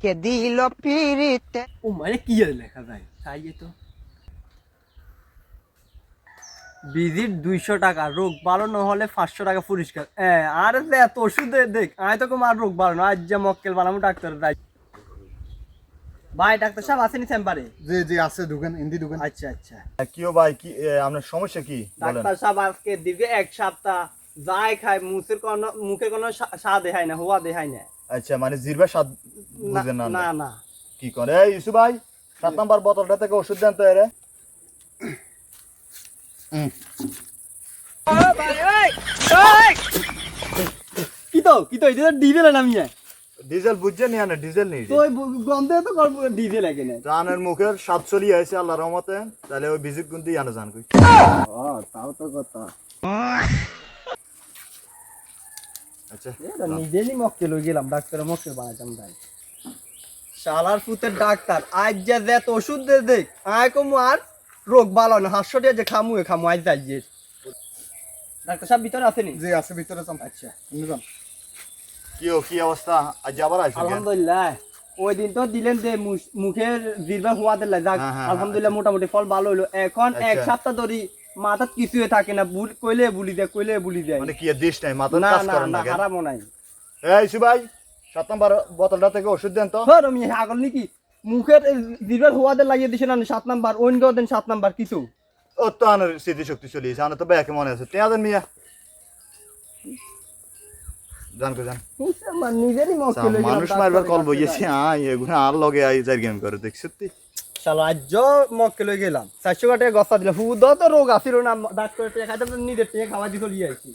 কে দিল পিরিতে। ও মানে কি আর লেখা যায় তাই তো ভিজিট 200 টাকা, রোগ ভালো না হলে 500 টাকা পুরস্কার। আরে যে এত ওষুধ দেখ আয় তো আর রোগ ভালো না, আজ যে মক্কেল বানামু ডাক্তার যাই। ভাই ডাক্তার সাহেব আসেনি চেম্বারে? জি জি আছে, ঢুকেন হিন্দি ঢুকেন। আচ্ছা আচ্ছা কিও ভাই, কি আপনার সমস্যা কি বলেন? ডাক্তার সাহেব আজকে দীর্ঘ এক সপ্তাহ যাই খায় মুখে কোনো স্বাদ দেখায় না, হওয়া দেখায় না। আচ্ছা মানে জিরবা স্বাদ বুঝেন না? না না কি করে এই ইসু ভাই, 7 নাম্বার বোতলটা থেকে ওষুধ দেন তো এরে। কি তো এটা ডিজেল নামিয়ে ডিজেল বুঝছেন না? ডিজেল নেই তো গন্ধে তো ডিজেল লাগে না। জানের মুখের স্বাদ চলিয়ে আছে আল্লাহর রহমতে, তাহলে ওই ভিজিট গুনতে জানো জান কই। তাও তো কথা। আচ্ছা নিজেরই মক্কেল হয়ে গেলাম, ডাক্তারের মক্কেল বানাইতাম ভাই। শালার পুতের ডাক্তার আজ যে এত ওষুধ দে দেখ আয় কমু আর রোগ ভালো না, হাস্য দিয়ে যে খামু আজ যাই যে। ডাক্তার সাহেব ভিতরে আসেনি? জি আছে ভিতরে যান। আচ্ছা কি অবস্থা? আজ আবার আইছেন? আলহামদুলিল্লাহ, ওই দিন তো দিলেন যে মুখের জিরবা হওয়া দিল, যাক আলহামদুলিল্লাহ মোটামুটি ফল ভালো হইলো। এখন এক সপ্তাহ ধরে মাথাত কিছুই থাকে না, কইলে বুলি দেয় মানে কি দিস নাই মাথা না কাজ না করেন না না? হারামও নাই। এই ইসু ভাই, 7 নাম্বার বোতলটা থেকে ওষুধ দেন তো। হ্যাঁ আমি আগল নাকি মুখের জিরবার হওয়া দিল লাগিয়ে দিছে না 7 নাম্বার, অন্য দিন 7 নাম্বার কিছু। ও তো আনার স্মৃতি শক্তি চলিয়েছে, আনা তো ব্যাকে মনে আছে। টেয়া দেন মিয়া, জান কো জান। নিজেরই মক্কেল হয়ে গেলাম। মানুষ মারবার কল বইয়েছে, এগুলো আর লগে আই যাই গেম করে দেখছ তুই। শালা আজ মক্কেল হয়ে গেলাম, 400 টাকা গসা দিল, হুদ তো রোগ আসিল না, ডাক্তার টাকা খাইতে নিজের টাকা খাওয়া দিয়ে চলিয়ে আইছি।